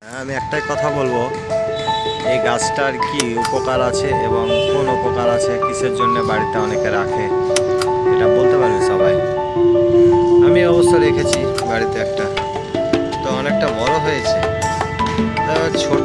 আমি একটাই কথা বলবো, এই গাছটার কি উপকার আছে এবং কোন উপকার আছে, কিসের জন্য বাড়িতে অনেকে রাখে, এটা বলতে পারবে সবাই? আমি অবশ্য রেখেছি বাড়িতে একটা, তো অনেকটা বড় হয়েছে। ছোট